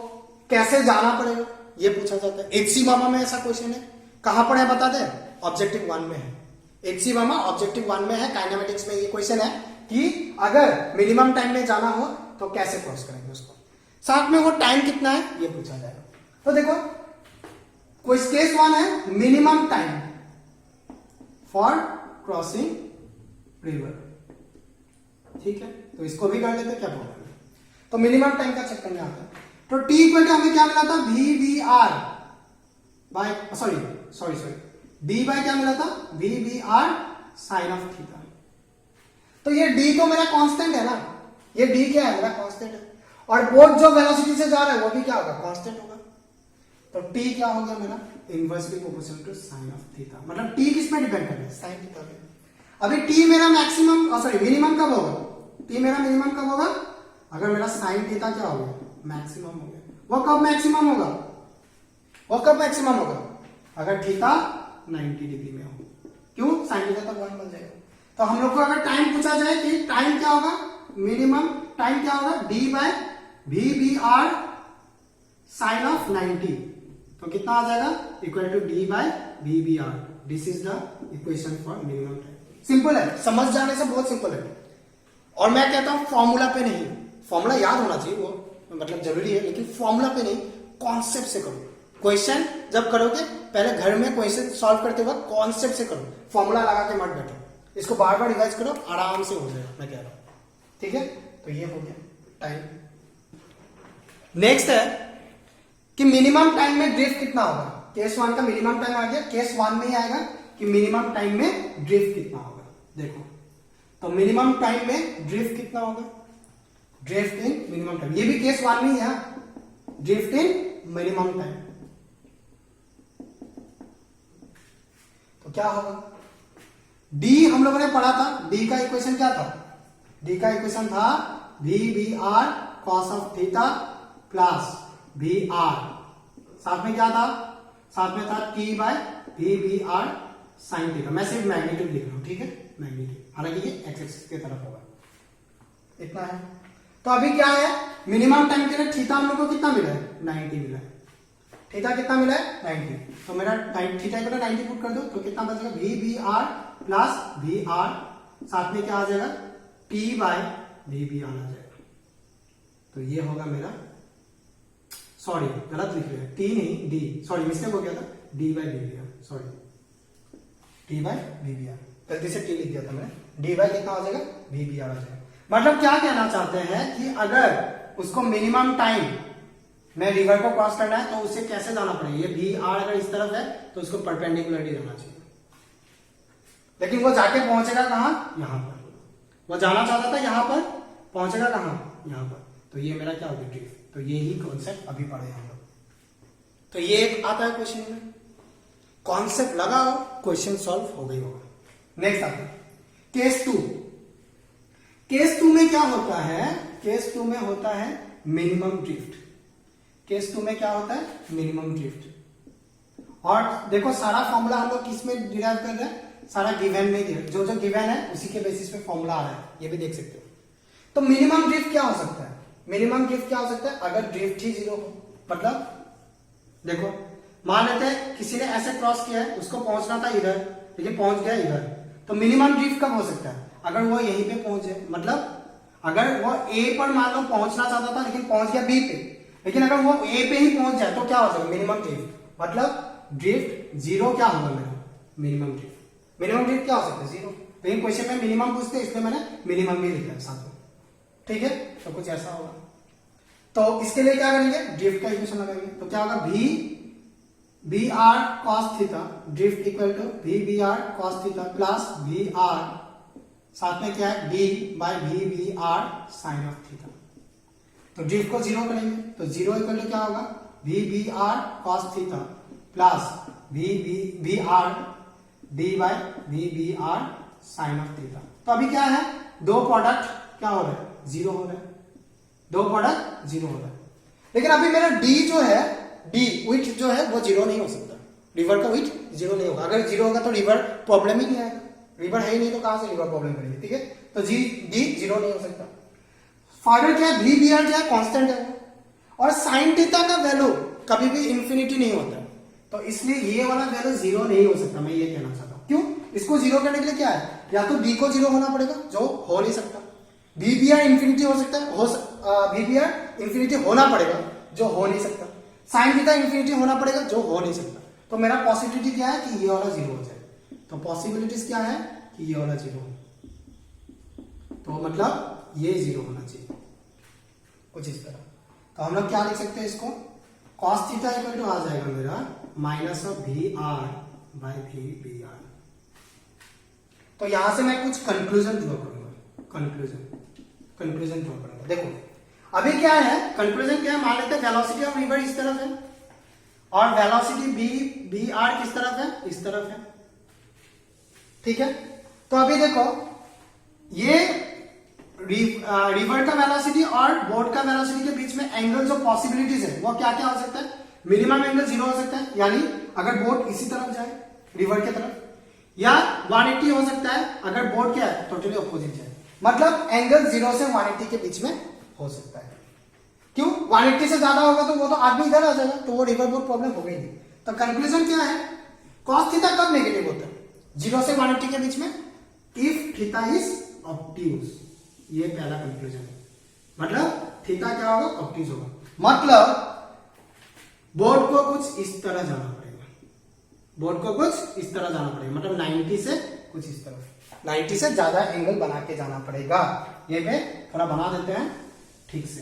कैसे जाना पड़ेगा ये पूछा जाता है। एचसी मामा में ऐसा क्वेश्चन है, कहां पर है बता दे, ऑब्जेक्टिव 1 में है। एचसी मामा ऑब्जेक्टिव 1 में है, काइनेमेटिक्स में ये क्वेश्चन है कि अगर मिनिमम टाइम में जाना हो तो कैसे क्रॉस करेंगे उसको, साथ में वो टाइम कितना है ये पूछा जाएगा। तो देखो कोई केस 1 है minimum time for crossing river, ठीक है, तो इसको भी कर लेते क्या प्रॉब्लम है। तो मिनिमम टाइम का चेक करने आता है, तो टी इक्वल टू हमें क्या मिला था, V V are by sorry D by क्या मिला था, V V R sine of theta. तो ये डी तो मेरा कांस्टेंट है ना, ये डी क्या है मेरा कांस्टेंट है, और बोट जो वेलोसिटी से जा रहा है वो भी क्या होगा, कांस्टेंट होगा। तो टी क्या हो गया मेरा, inversely proportional to sine of theta, मतलब टी किस पे डिपेंड कर रहा है, साइन थीटा पे। अभी टी मेरा मैक्सिमम मिनिमम कब होगा, टी मेरा मिनिमम कब होगा, अगर मेरा साइन थीटा क्या हो गया, मैक्सिमम हो गया। वो कब मैक्सिमम होगा, अगर थीटा 90 डिग्री में हो, क्यों, साइन थीटा तक 1 बन जाएगा। तो हम लोग को अगर टाइम पूछा जाए कि टाइम क्या होगा, मिनिमम टाइम क्या होगा, d by we B r sine of 90, तो कितना आ जाएगा, equal to d by we B r. This is the equation for minimum time. Simple है, समझ जाने से बहुत सिंपल है। और मैं कहता हूं फॉर्मूला पे नहीं, फॉर्मूला याद होना चाहिए वो मतलब जरूरी है, लेकिन फॉर्मूला पे नहीं, कॉन्सेप्ट से करो। क्वेश्चन जब करोगे पहले घर में क्वेश्चन सॉल्व करते वक्त कॉन्सेप्ट से करो, फॉर्मूला लगा के मत बैठो, इसको बार बार रिवाइज करो, आराम से हो जाएगा, मैं कह रहा हूं, ठीक है। तो ये हो गया टाइम। नेक्स्ट है कि मिनिमम टाइम में ड्रिफ्ट कितना होगा। केस 1 का मिनिमम टाइम आ गया, केस 1 में ही आएगा कि मिनिमम टाइम में ड्रिफ्ट कितना होगा। देखो तो मिनिमम टाइम में ड्रिफ्ट कितना होगा, ड्रिफ्ट इन मिनिमम टाइम, ये भी केस 1 में ही है, ड्रिफ्ट इन मिनिमम टाइम। तो क्या होगा, डी हम लोगों ने पढ़ा था, डी का इक्वेशन क्या था, डी का इक्वेशन था v B r cos of theta plus we are, साथ में क्या था, साथ में था t by we B r sine theta. मैं सिर्फ मैग्नीट्यूड लिख रहा हूं, ठीक है, मैग्नीट्यूड, हालांकि ये एक्स एक्सिस की तरफ होगा, इतना है। तो अभी क्या है, मिनिमम टाइम के लिए थीटा हम लोग को कितना मिला है, 90 मिला है, थीटा कितना मिला है, 90। तो मेरा थीटा को 90 पुट कर दो तो कितना बचेगा, V B R plus we are, साथ में क्या आ जाएगा, T by we B R आ जाएगा। तो ये होगा मेरा, सॉरी गलत लिख रहे हैं, टी नहीं डी, सॉरी मिस्टेक हो गया था, d by we B r, sorry t by we B r, गलती से टी लिख दिया था मैंने, डी बाय कितना आ जाएगा, वी बी आर आ जाएगा। मतलब क्या कहना चाहते हैं कि अगर उसको मिनिमम टाइम में रिवर को क्रॉस करना है तो उसे कैसे जाना पड़ेगा, ये वी आर अगर इस तरफ है तो उसको परपेंडिकुलरली जाना चाहिए, लेकिन वो जाके पहुंचेगा कहां, यहां पर, वो जाना चाहता था यहां पर, पहुंचेगा कहां, यहां पर। तो ये मेरा क्या होगा, ड्रिफ्ट। तो ये ही कॉन्सेप्ट अभी पढ़े हम लोग। तो ये एक आता है क्वेश्चन में, कॉन्सेप्ट लगाओ, क्वेश्चन सॉल्व हो गई होगा। नेक्स्ट आता है केस 2। केस 2 में क्या होता है, केस 2 में होता है मिनिमम ड्रिफ्ट। केस 2 में क्या होता है, मिनिमम ड्रिफ्ट। और देखो सारा फॉर्मूला हम लोग किस में डिराइव कर रहे हैं, सारा गिवन में दिया, जो जो गिवन है उसी के बेसिस पे फॉर्मूला आ रहा है, ये भी देख सकते हो। तो मिनिमम ड्रिफ्ट क्या हो सकता है, मिनिमम ड्रिफ्ट क्या हो सकता है, अगर ड्रिफ्ट ही 0 हो, मतलब देखो मान लेते हैं किसी ने ऐसे क्रॉस किया है, उसको पहुंचना था इधर लेकिन पहुंच गया इधर, तो मिनिमम ड्रिफ्ट कब हो सकता है, अगर वो यहीं पे पहुंचे, मतलब अगर वो ए पर मान लो पहुंचना चाहता था लेकिन पहुंच गया बी पे, लेकिन अगर वो ए पे ही पहुंच जाए तो क्या हो जाएगा, मिनिमम ड्रिफ्ट। मतलब ड्रिफ्ट 0 क्या होगा मेरा, मिनिमम ड्रिफ्ट। मिनिमम ड्रिफ्ट क्या हो सकता है, 0, लेकिन क्वेश्चन में मिनिमम पूछते हैं इसलिए मैंने मिनिमम भी लिखा है साथ में, ठीक है। तो कुछ ऐसा होगा, तो इसके लिए क्या करेंगे, ड्रिफ्ट का इक्वेशन लगाएंगे। तो क्या होगा, v B r cos theta, drift equal to v B r cos theta plus we are, साथ में क्या है, d by we B r sine of theta. तो ड्रिफ्ट को 0 करेंगे तो 0 इक्वल टू क्या होगा, v B r cos theta plus we r d by we B r sine of theta. तो अभी क्या है, दो प्रोडक्ट क्या हो रहा है, 0 हो रहा है, दो प्रोडक्ट 0 हो रहा है। लेकिन अभी मेरा डी जो है, डी विथ जो है वो 0 नहीं हो सकता, रिवर का वेट जीरो नहीं होगा। अगर जीरो होगा तो रिवर प्रॉब्लम ही नहीं आएगा, रिवर है ही नहीं तो कहां से रिवर प्रॉब्लम करेगी, ठीक है। तो जी डी जीरो नहीं हो सकता। फर्दर क्या है, वी बी आर क्या है, कांस्टेंट है, और साइन थीटा का वैल्यू कभी भी इंफिनिटी नहीं होता, तो इसलिए ये वाला वैल्यू जीरो नहीं हो सकता। मैं ये कहना चाहता हूं। क्यों? इसको जीरो करने के लिए क्या है, या तो बी को जीरो होना पड़ेगा जो हो नहीं सकता, बी बी आर इंफिनिटी हो सकता है, बी बी आर इंफिनिटी होना पड़ेगा जो हो नहीं सकता, साइन थीटा इंफिनिटी होना पड़ेगा जो हो नहीं सकता। तो मेरा पॉसिबिलिटी क्या है कि ये वाला जीरो हो जाए। तो पॉसिबिलिटीज क्या है कि ये वाला जीरो, तो मतलब ये जीरो होना चाहिए कुछ इस तरह। तो हम लोग क्या लिख सकते हैं इसको, cos थीटा इक्वल टू आ जाएगा मेरा minus of we r by v B r. तो यहां से मैं कुछ कंक्लूजन ड्रॉ करूंगा, कंक्लूजन ड्रॉ करूंगा। देखो अभी क्या है, कंक्लूजन क्या है, मान लेते हैं वेलोसिटी ऑफ रिवर इस तरफ है और वेलोसिटी बी आर किस तरफ है, इस तरफ है, ठीक है। तो अभी देखो ये रिवर का वेलोसिटी और बोट का वेलोसिटी के बीच में एंगल जो पॉसिबिलिटीज है वो क्या क्या हो सकता है, मिनिमम एंगल जीरो हो सकता है, यानी अगर बोट इसी तरफ जाए रिवर के तरफ, या 180 हो सकता है अगर बोट क्या है टोटली ऑपोजिट जाए, मतलब एंगल जीरो से 180 के बीच में हो सकता है। क्यों? 180 से ज्यादा होगा तो वो तो आदमी इधर आ जाएगा, तो वो रिवर बोट प्रॉब्लम हो गई नहीं। तो कंक्लूजन क्या है, cos थीटा कब नेगेटिव होता है, जीरो से 180 के बीच में, इफ थीटा इज ऑब्ट्यूज। ये पहला कंक्लूजन है, मतलब थीटा क्या होगा, ऑब्ट्यूज होगा, मतलब बोट को कुछ इस तरह जाना पड़ेगा, बोट को कुछ इस तरह जाना पड़ेगा, मतलब 90 से कुछ इस तरफ, 90 से ज्यादा एंगल बना के जाना पड़ेगा। ये पे थोड़ा बना देते हैं ठीक से।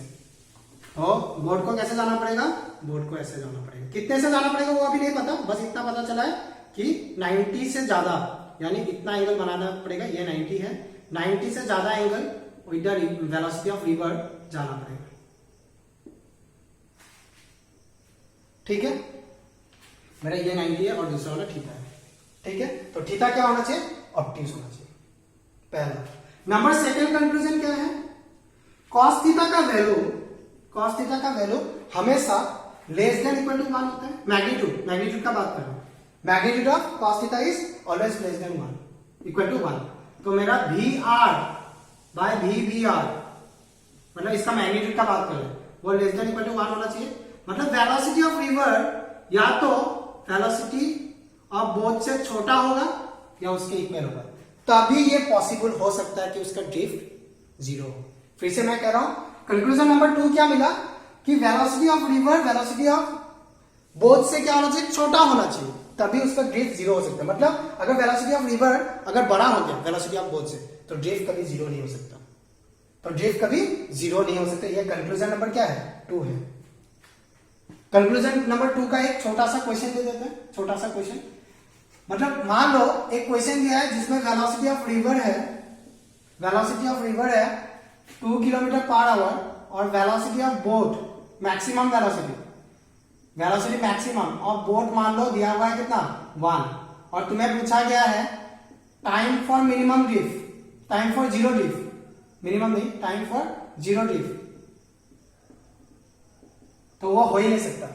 तो बोट को कैसे जाना पड़ेगा, बोट को ऐसे जाना पड़ेगा, कितने से जाना पड़ेगा वो अभी नहीं पता, बस इतना पता चला है कि 90 से ज्यादा, यानी इतना एंगल बनाना पड़ेगा, ये 90 है, 90 से ज्यादा angle with the velocity of river जाना पड़ेगा, ठीक है। मेरा ये 90 है और दूसरा वाला थीटा है, ठीक है। तो थीटा क्या होना चाहिए, ऑब्ट्यूज होना चाहिए, पहला। नंबर सेकंड कंक्लूजन क्या है, cos थीटा का वैल्यू हमेशा लेस देन इक्वल टू 1 होता है, मैग्नीट्यूड का बात कर रहा हूं, magnitude of cos theta is always less than 1 equal to 1। तो मेरा v are by we B r, मतलब इसका मैग्नीट्यूड का बात कर रहे हैं, वो लेस देन इक्वल टू 1 होना चाहिए, मतलब वेलोसिटी ऑफ रिवर या तो वेलोसिटी ऑफ बोट से छोटा होगा या उसके इक्वल होगा, तभी ये पॉसिबल हो सकता है कि उसका ड्रिफ्ट जीरो हो। फिर से मैं कह रहा हूं, कंक्लूजन नंबर 2 क्या मिला कि velocity of river velocity of boat से क्या होना चाहिए, छोटा होना चाहिए, तभी उसका ड्रिफ्ट जीरो हो सकता है। मतलब अगर वेलोसिटी ऑफ रिवर अगर बड़ा हो गया वेलोसिटी ऑफ बोट से, तो ड्रिफ्ट कभी जीरो नहीं हो सकता, तो ड्रिफ्ट कभी जीरो नहीं हो सकता। ये कंक्लूजन नंबर क्या है, 2 है। कंक्लूजन नंबर 2 का एक छोटा सा क्वेश्चन दे देते हैं, छोटा सा क्वेश्चन, मतलब मान लो एक क्वेश्चन दिया है जिसमें वेलोसिटी ऑफ रिवर है 2 किलोमीटर पर आवर और velocity of boat maximum velocity maximum of boat मान लो दिया हुआ है कितना 1, और तुम्हें पूछा गया है time for minimum drift, time for zero drift, minimum नहीं, टाइम फॉर जीरो ड्रिफ्ट, तो वो हो ही नहीं सकता,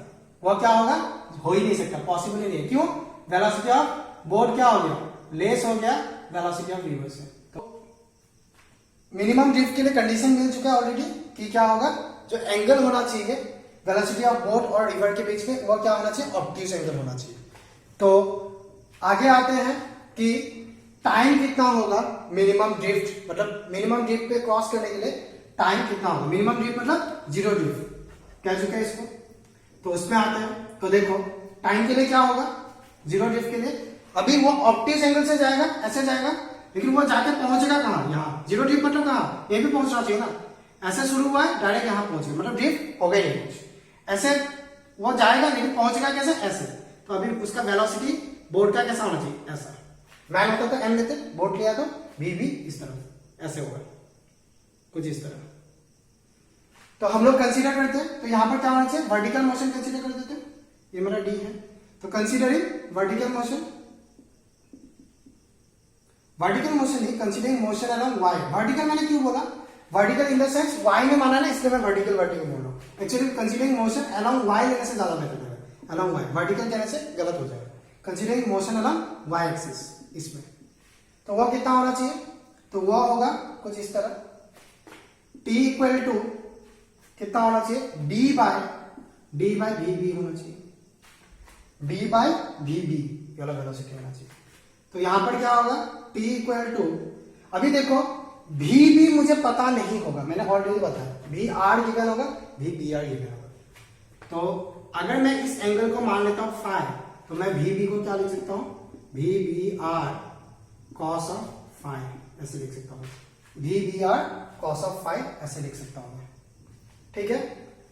वो क्या होगा, हो ही नहीं सकता, पॉसिबल ही नहीं है। क्यों? वेलोसिटी ऑफ बोट क्या हो गया, लेस हो गया वेलोसिटी ऑफ रिवर से। तो मिनिमम ड्रिफ्ट के लिए कंडीशन मिल चुका है ऑलरेडी कि क्या होगा, जो एंगल होना चाहिए वेलोसिटी ऑफ बोट और रिवर के बीच में वो क्या होना चाहिए, ऑब्ट्यूज एंगल होना चाहिए। तो आगे आते हैं कि टाइम कितना होगा मिनिमम ड्रिफ्ट, मतलब मिनिमम ड्रिफ्ट पे क्रॉस करने के लिए टाइम कितना होगा, मिनिमम ड्रिफ्ट मतलब जीरो ड्रिफ्ट, कह चुके हैं इसको। तो उसमें आते हैं, तो देखो टाइम के लिए क्या होगा, जीरो ड्रिफ्ट के लिए अभी वो ऑब्ट्यूज एंगल से जाएगा, ऐसे जाएगा, लेकिन वो जाके पहुंचेगा कहां, यहाँ। जीरो ड्रिफ्ट मतलब कहां, ये भी पहुंचना चाहिए ना, ऐसे शुरू हुआ है डायरेक्ट यहाँ पहुंचे, मतलब ड्रिफ्ट हो गई नहीं कुछ, ऐसे वो जाएगा लेकिन पहुंचेगा कैसे, ऐसे। तो अभी उसका वेलोसिटी बोट का कैसा होना चाहिए, ऐसा। मैन होता तो एम लेते, बोट लिया तो वी भी इस तरफ ऐसे होगा, कुछ इस तरह। तो हम लोग कंसीडर करते हैं, तो यहां पर क्या होना चाहिए, वर्टिकल मोशन कंसीडर कर देते हैं, ये मेरा डी है। तो कंसीडरिंग वर्टिकल मोशन नहीं, considering motion along y. Vertical मैंने क्यों बोला, vertical in the sense y में माना ना, इसलिए मैं वर्टिकल बोल रहा हूं। Actually considering motion along y लेने से ज्यादा बेहतर है, अलोंग वाई, वर्टिकल कहने से गलत हो जाएगा। Considering motion along y axis, इसमें तो वह कितना होना चाहिए, तो वह होगा कुछ इस तरह, t इक्वल टू कितना होना चाहिए, d बाय वी बी होना चाहिए, d बाय वी बी वाला वेलोसिटी होना चाहिए। तो यहां पर क्या होगा, t इक्वल टू, अभी देखो वी बी मुझे पता नहीं होगा, मैंने ऑलरेडी बताया, वी आर गिवन होगा, वी बी आर गिवन होगा। तो अगर मैं इस एंगल को मान लेता हूं फाई, तो मैं वी बी को क्या लिख सकता हूं, v B r cos of phi ऐसे लिख सकता हूं, v B r cos of phi ऐसे लिख सकता हूं मैं, ठीक है।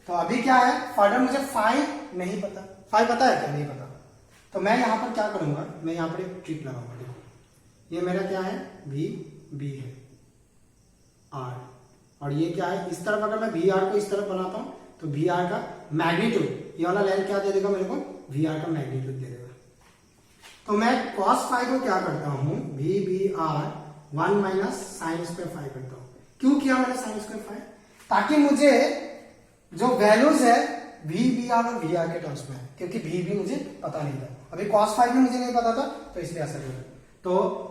तो अभी क्या है, फर्दर मुझे फाई नहीं पता, फाई पता है क्या, नहीं पता, तो मैं यहां पर क्या करूंगा, मैं यहां पर एक ट्रिक लगाऊंगा। देखो ये मेरा क्या है, वी बी है आर, और ये क्या है, इस तरफ अगर मैं वी आर को इस तरफ बनाता हूं तो वी आर का मैग्नीट्यूड, ये वाला लेंथ क्या दे देगा मेरे को, वी आर का मैग्नीट्यूड दे देगा। तो मैं cos फाई को क्या करता हूं, v B r 1 minus sine square phi करता हूं। क्यों किया मैंने साइन स्क्वायर फाई, ताकि मुझे जो वैल्यूज है वी बी आर और वी आर के टर्म्स में है, क्योंकि वी बी मुझे पता नहीं था, अभी cos फाई भी मुझे नहीं पता था, तो इसलिए ऐसा करें। तो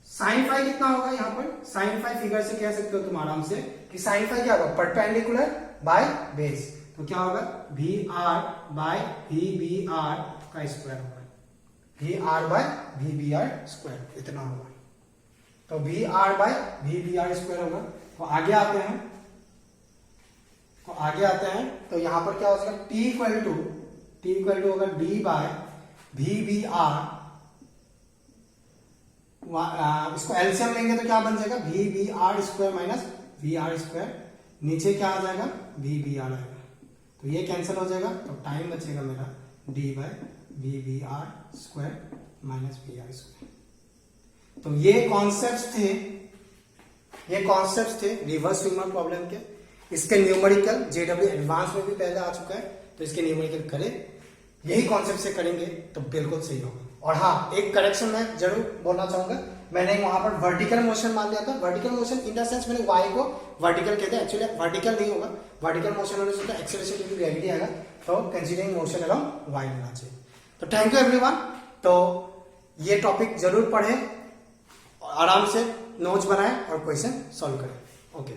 साइन फाई कितना होगा, यहां पर साइन फाई फिगर से कह सकते हो तुम आराम से कि साइन फाई क्या होगा, परपेंडिकुलर बाय बेस, तो क्या होगा, v are by we B r का स्क्वायर होगा, v are by we B r square इतना होगा। तो v are by we B r square होगा। तो आगे आते हैं, तो यहां पर क्या हो जाएगा, टी इक्वल टू होगा d by we B r, इसको एलसीएम लेंगे तो क्या बन जाएगा, v B r square minus we r square, नीचे क्या आ जाएगा, वी बी आर आएगा, तो ये कैंसिल हो जाएगा, तो टाइम बचेगा मेरा d by we B r square minus we r square. तो ये कॉन्सेप्ट्स थे रिवर्स स्विमर प्रॉब्लम के। इसके न्यूमेरिकल जेडब्ल्यू एडवांस में भी पहले आ चुका है, तो इसके न्यूमेरिकल करें, यही कॉन्सेप्ट से करेंगे तो बिल्कुल सही होगा। और हाँ, एक करेक्शन मैं जरूर बोलना चाहूंगा, मैंने वहां पर वर्टिकल मोशन मान लिया था, vertical motion in the sense मैंने वाई को वर्टिकल कहते हैं, एक्चुअली वर्टिकल नहीं होगा, वर्टिकल मोशन होने से तो एक्सेलरेशन ड्यू टू ग्रेविटी आएगा, तो कंसीडरिंग मोशन अलोंग वाई होना चाहिए। तो थैंक यू एवरीवन। तो ये टॉपिक जरूर पढ़ें, आराम से नोट्स बनाएं और क्वेश्चन सॉल्व करें। ओके।